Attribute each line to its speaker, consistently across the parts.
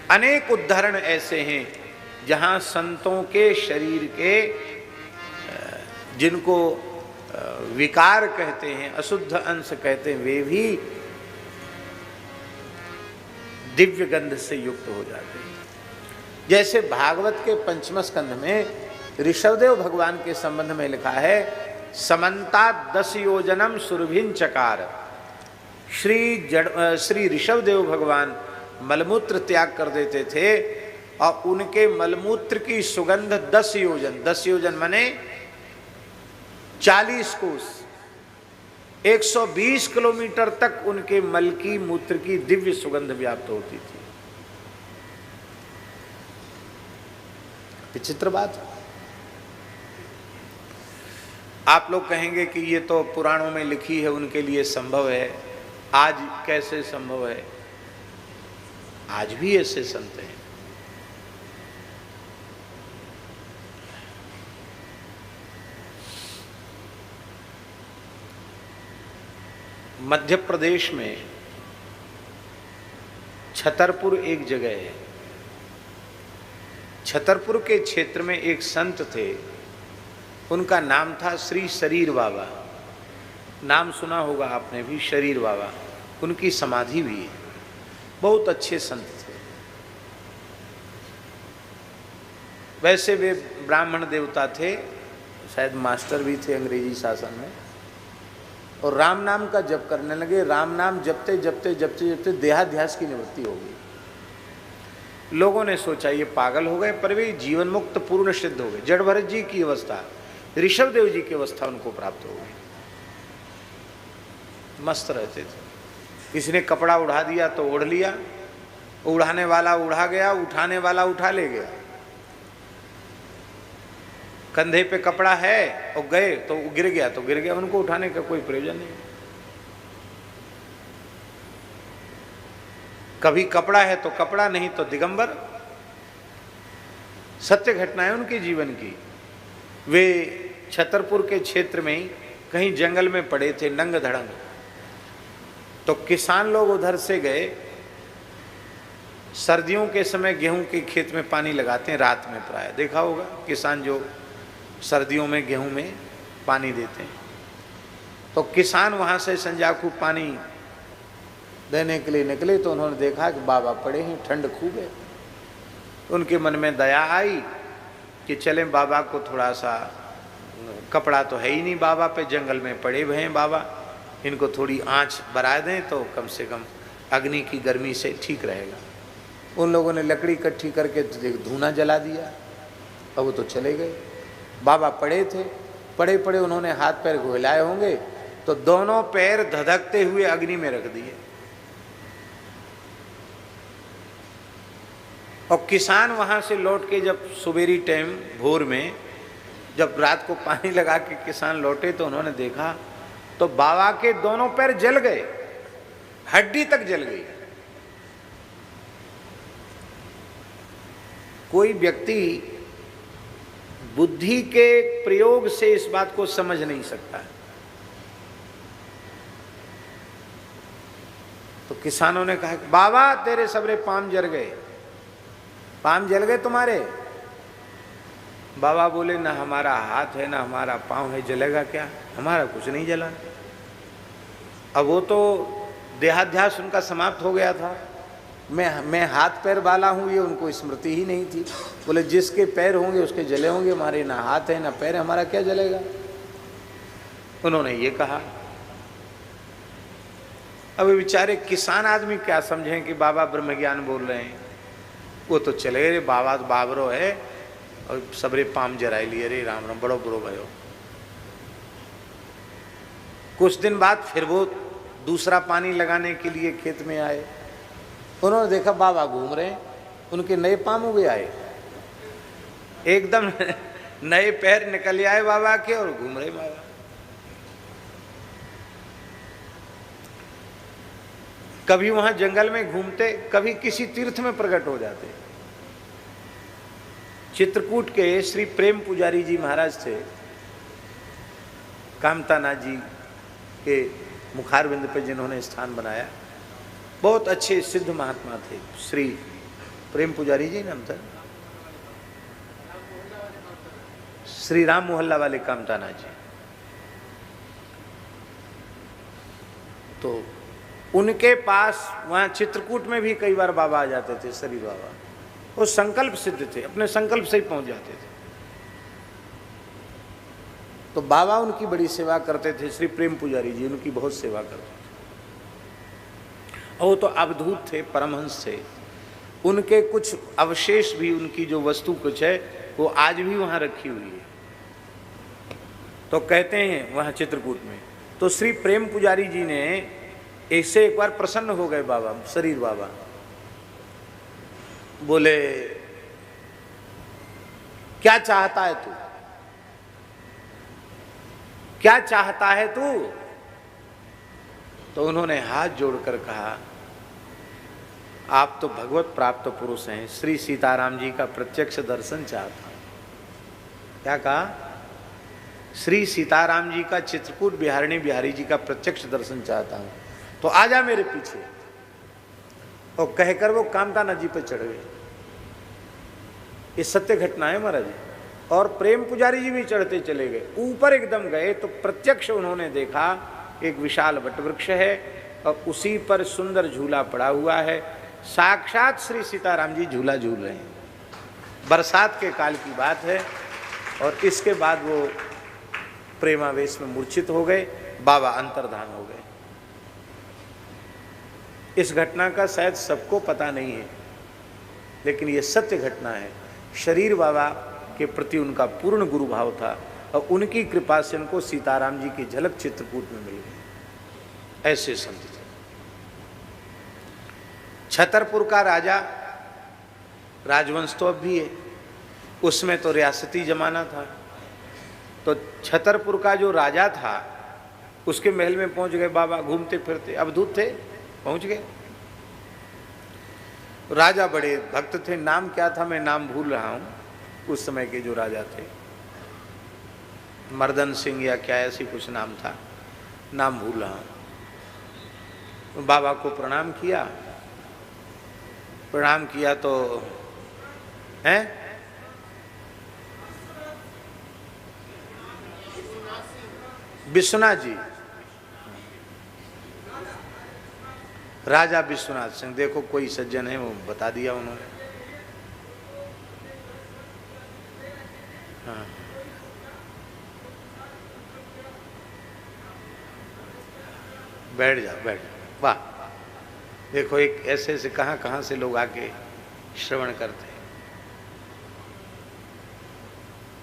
Speaker 1: अनेक उदाहरण ऐसे हैं जहां संतों के शरीर के जिनको विकार कहते हैं, अशुद्ध अंश कहते हैं, वे भी दिव्य गंध से युक्त हो जाते हैं। जैसे भागवत के पंचम स्कंध में ऋषभदेव भगवान के संबंध में लिखा है, समन्ता 10 योजनम सुरभिन चकार। श्री ऋषभदेव भगवान मलमूत्र त्याग कर देते थे और उनके मलमूत्र की सुगंध 10 योजन, 10 योजन माने 40 कोस, 120 किलोमीटर तक उनके मल की मूत्र की दिव्य सुगंध व्याप्त होती थी। विचित्र बात। आप लोग कहेंगे कि ये तो पुराणों में लिखी है, उनके लिए संभव है, आज कैसे संभव है? आज भी ऐसे संत हैं। मध्य प्रदेश में छतरपुर एक जगह है। छतरपुर के क्षेत्र में एक संत थे, उनका नाम था श्री शरीर बाबा। नाम सुना होगा आपने भी, शरीर बाबा। उनकी समाधि भी है। बहुत अच्छे संत थे। वैसे वे ब्राह्मण देवता थे, शायद मास्टर भी थे अंग्रेजी शासन में, और राम नाम का जप करने लगे। राम नाम जपते जपते जपते जपते देहाध्यास की निवृत्ति हो गई। लोगों ने सोचा ये पागल हो गए, पर वे जीवन मुक्त पूर्ण सिद्ध हो गए। जड़ भरत जी की अवस्था, ऋषभदेव जी की अवस्था उनको प्राप्त हो गई। मस्त रहते थे। किसी ने कपड़ा उड़ा दिया तो ओढ़ लिया, उड़ाने वाला उड़ा गया, उठाने वाला उठा ले गया। कंधे पे कपड़ा है और गए तो गिर गया तो गिर गया, उनको उठाने का कोई प्रयोजन नहीं। कभी कपड़ा है तो कपड़ा, नहीं तो दिगंबर। सत्य घटनाएं उनके जीवन की। वे छतरपुर के क्षेत्र में ही कहीं जंगल में पड़े थे, नंग धड़ंग। तो किसान लोग उधर से गए। सर्दियों के समय गेहूं के खेत में पानी लगाते हैं, रात में प्राय देखा होगा किसान जो सर्दियों में गेहूं में पानी देते हैं। तो किसान वहां से संजाकू पानी देने के लिए निकले तो उन्होंने देखा कि बाबा पड़े हैं, ठंड खूब है। उनके मन में दया आई कि चले बाबा को थोड़ा सा, कपड़ा तो है ही नहीं बाबा पे, जंगल में पड़े हुए हैं बाबा, इनको थोड़ी आंच बरा दें तो कम से कम अग्नि की गर्मी से ठीक रहेगा। उन लोगों ने लकड़ी इकट्ठी करके धूना जला दिया और वो तो चले गए। बाबा पड़े थे, पड़े पड़े उन्होंने हाथ पैर घुलाए होंगे तो दोनों पैर धधकते हुए अग्नि में रख दिए। और किसान वहां से लौट के जब सुबेरी टाइम भोर में जब रात को पानी लगा के किसान लौटे तो उन्होंने देखा तो बाबा के दोनों पैर जल गए, हड्डी तक जल गई। कोई व्यक्ति बुद्धि के प्रयोग से इस बात को समझ नहीं सकता। तो किसानों ने कहा बाबा तेरे सबरे पाम जल गए, पाम जल गए तुम्हारे। बाबा बोले ना हमारा हाथ है ना हमारा पांव है, जलेगा क्या? हमारा कुछ नहीं जला। अब वो तो देहाध्यास उनका समाप्त हो गया था। मैं हाथ पैर वाला हूँ ये उनको स्मृति ही नहीं थी। बोले जिसके पैर होंगे उसके जले होंगे, हमारे ना हाथ है ना पैर, हमारा क्या जलेगा? उन्होंने ये कहा। अब बेचारे किसान आदमी क्या समझें कि बाबा ब्रह्मज्ञान बोल रहे हैं। वो तो चले गए, बाबा तो बाबरो है और सबरे पाम जराए लिए, रे राम राम, बड़ो बुरो भयो। कुछ दिन बाद फिर वो दूसरा पानी लगाने के लिए खेत में आए। उन्होंने देखा बाबा घूम रहे हैं, उनके नए पाम उगे आए, एकदम नए पैर निकल आए बाबा के और घूम रहे बाबा। कभी वहां जंगल में घूमते, कभी किसी तीर्थ में प्रकट हो जाते। चित्रकूट के श्री प्रेम पुजारी जी महाराज थे, कामतानाथ जी के मुखारविंद पे जिन्होंने स्थान बनाया। बहुत अच्छे सिद्ध महात्मा थे श्री प्रेम पुजारी जी नाम था, श्री राम मोहल्ला वाले कामताना जी। तो उनके पास वहाँ चित्रकूट में भी कई बार बाबा आ जाते थे, शरीर बाबा। वो संकल्प सिद्ध थे, अपने संकल्प से ही पहुंच जाते थे। तो बाबा उनकी बड़ी सेवा करते थे, श्री प्रेम पुजारी जी उनकी बहुत सेवा करते थे। और वो तो अवधूत थे, परमहंस थे। उनके कुछ अवशेष भी, उनकी जो वस्तु कुछ है वो आज भी वहाँ रखी हुई है। तो कहते हैं वहाँ चित्रकूट में, तो श्री प्रेम पुजारी जी ने ऐसे एक बार प्रसन्न हो गए बाबा, शरीर बाबा। बोले क्या चाहता है तू, क्या चाहता है तू? तो उन्होंने हाथ जोड़कर कहा, आप तो भगवत प्राप्त पुरुष हैं, श्री सीताराम जी का प्रत्यक्ष दर्शन चाहता हूं। क्या कहा? श्री सीताराम जी का, चित्रकूट बिहारिणी बिहारी जी का प्रत्यक्ष दर्शन चाहता हूं, तो आजा मेरे पीछे। और कहकर वो कामताना जी पर चढ़ गए। ये सत्य घटना है महाराज। और प्रेम पुजारी जी भी चढ़ते चले गए, ऊपर एकदम गए तो प्रत्यक्ष उन्होंने देखा एक विशाल वटवृक्ष है और उसी पर सुंदर झूला पड़ा हुआ है। साक्षात श्री सीताराम जी झूला झूल रहे हैं। बरसात के काल की बात है। और इसके बाद वो प्रेमावेश में मूर्छित हो गए, बाबा अंतर्धान हो गए। इस घटना का शायद सबको पता नहीं है, लेकिन ये सत्य घटना है। शरीर बाबा के प्रति उनका पूर्ण गुरु भाव था और उनकी कृपा से उनको सीताराम जी की झलक चित्रकूट में मिल गई। ऐसे संत थे। छतरपुर का राजा, राजवंश तो अब भी है, उसमें तो रियासती जमाना था। तो छतरपुर का जो राजा था उसके महल में पहुंच गए बाबा, घूमते फिरते, अवधूत थे, पहुंच गए। राजा बड़े भक्त थे, नाम क्या था मैं नाम भूल रहा हूं, उस समय के जो राजा थे, मर्दन सिंह या क्या ऐसी कुछ नाम था, नाम भूल रहा हूं। बाबा को प्रणाम किया, प्रणाम किया तो हैं विश्वनाथ जी, राजा विश्वनाथ सिंह, देखो कोई सज्जन है वो बता दिया उन्होंने। हाँ, बैठ जाओ बैठ जाओ। वाह, देखो एक ऐसे ऐसे कहाँ कहाँ से लोग आके श्रवण करते हैं।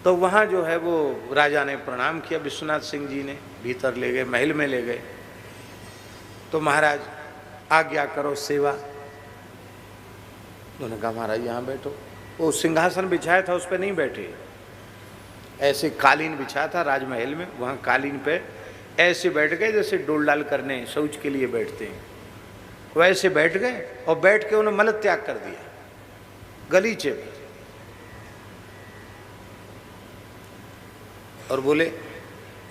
Speaker 1: तो वहाँ जो है वो राजा ने प्रणाम किया, विश्वनाथ सिंह जी ने भीतर ले गए, महल में ले गए। तो महाराज आज्ञा करो सेवा। उन्होंने कहा महाराज यहाँ बैठो। वो सिंहासन बिछाया था उस पर नहीं बैठे, ऐसे कालीन बिछा था राजमहल में, वहाँ कालीन पे ऐसे बैठ गए जैसे डोल डाल करने शौच के लिए बैठते हैं, वैसे बैठ गए। और बैठ के उन्होंने मल त्याग कर दिया गलीचे पे। और बोले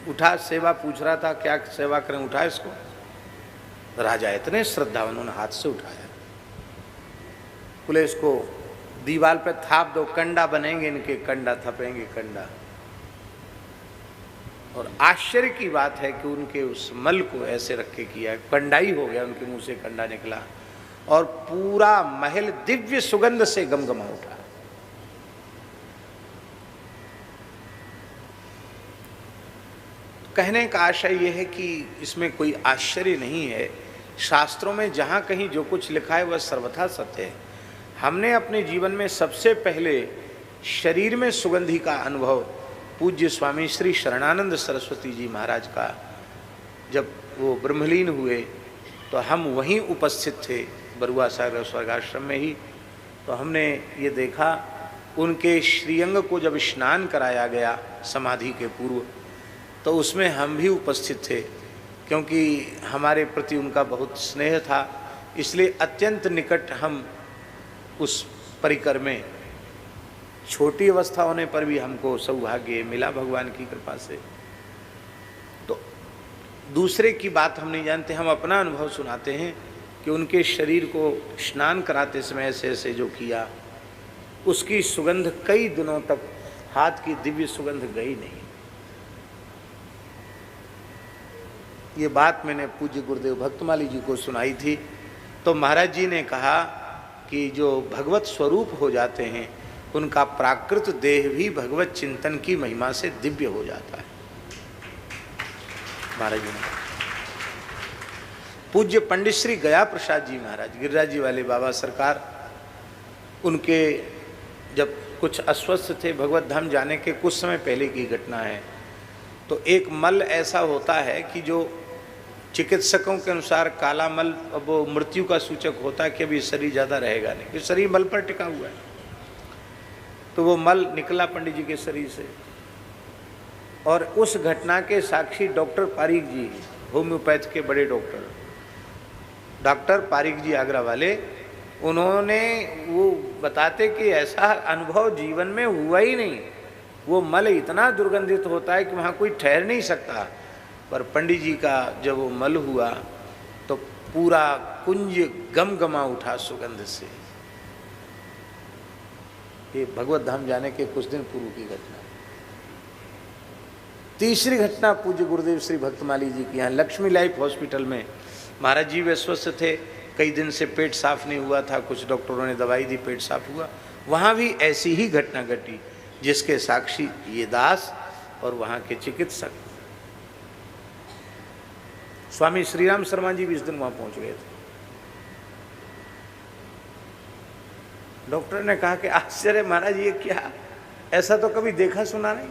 Speaker 1: उठा, सेवा पूछ रहा था क्या सेवा करें, उठा इसको। राजा इतने श्रद्धा, उन्होंने हाथ से उठाया। बोले इसको दीवार पे थाप दो, कंडा बनेंगे इनके, कंडा थपेंगे कंडा। और आश्चर्य की बात है कि उनके उस मल को ऐसे रख के किया, कंडाई हो गया, उनके मुंह से कंडा निकला और पूरा महल दिव्य सुगंध से गमगमा उठा। कहने का आशय यह है कि इसमें कोई आश्चर्य नहीं है। शास्त्रों में जहाँ कहीं जो कुछ लिखा है वह सर्वथा सत्य है। हमने अपने जीवन में सबसे पहले शरीर में सुगंधि का अनुभव पूज्य स्वामी श्री शरणानंद सरस्वती जी महाराज का, जब वो ब्रह्मलीन हुए तो हम वहीं उपस्थित थे, बरुआ सागर स्वर्गाश्रम में ही। तो हमने ये देखा, उनके श्रीअंग को जब स्नान कराया गया समाधि के पूर्व, तो उसमें हम भी उपस्थित थे, क्योंकि हमारे प्रति उनका बहुत स्नेह था, इसलिए अत्यंत निकट हम उस परिकर में, छोटी अवस्था होने पर भी हमको सौभाग्य मिला भगवान की कृपा से। तो दूसरे की बात हम नहीं जानते, हम अपना अनुभव सुनाते हैं कि उनके शरीर को स्नान कराते समय ऐसे ऐसे जो किया, उसकी सुगंध कई दिनों तक, हाथ की दिव्य सुगंध गई नहीं। ये बात मैंने पूज्य गुरुदेव भक्तमाली जी को सुनाई थी, तो महाराज जी ने कहा कि जो भगवत स्वरूप हो जाते हैं उनका प्राकृत देह भी भगवत चिंतन की महिमा से दिव्य हो जाता है। महाराज जी ने पूज्य पंडित श्री गया प्रसाद जी महाराज, गिरिराज जी वाले बाबा सरकार, उनके जब कुछ अस्वस्थ थे, भगवत धाम जाने के कुछ समय पहले की घटना है। तो एक मल ऐसा होता है कि जो चिकित्सकों के अनुसार काला मल, वो मृत्यु का सूचक होता है कि अभी शरीर ज़्यादा रहेगा नहीं, क्योंकि शरीर मल पर टिका हुआ है। तो वो मल निकला पंडित जी के शरीर से, और उस घटना के साक्षी डॉक्टर पारीक जी, होम्योपैथ के बड़े डॉक्टर, डॉक्टर पारीक जी आगरा वाले, उन्होंने वो बताते कि ऐसा अनुभव जीवन में हुआ ही नहीं। वो मल इतना दुर्गंधित होता है कि वहाँ कोई ठहर नहीं सकता। पर पंडित जी का जब वो मल हुआ तो पूरा कुंज गमगमा उठा सुगंध से। ये भगवत धाम जाने के कुछ दिन पूर्व की घटना। तीसरी घटना पूज्य गुरुदेव श्री भक्तमाली जी की यहाँ लक्ष्मी लाइफ हॉस्पिटल में महाराज जी वे स्वस्थ थे, कई दिन से पेट साफ नहीं हुआ था, कुछ डॉक्टरों ने दवाई दी, पेट साफ हुआ। वहाँ भी ऐसी ही घटना घटी जिसके साक्षी ये दास और वहाँ के चिकित्सक। स्वामी श्रीराम शर्मा जी भी इस दिन वहाँ पहुँच गए थे। डॉक्टर ने कहा कि आश्चर्य महाराज, ये क्या, ऐसा तो कभी देखा सुना नहीं।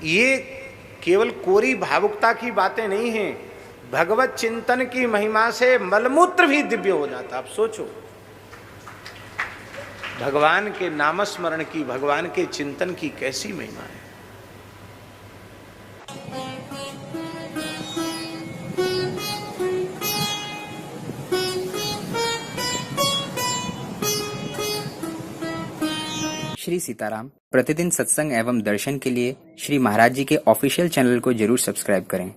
Speaker 1: ये केवल कोरी भावुकता की बातें नहीं हैं, भगवत चिंतन की महिमा से मलमूत्र भी दिव्य हो जाता। आप सोचो, भगवान के नामस्मरण की, भगवान के चिंतन की कैसी महिमा है।
Speaker 2: श्री सीताराम प्रतिदिन सत्संग एवं दर्शन के लिए श्री महाराज जी के ऑफिशियल चैनल को जरूर सब्सक्राइब करें।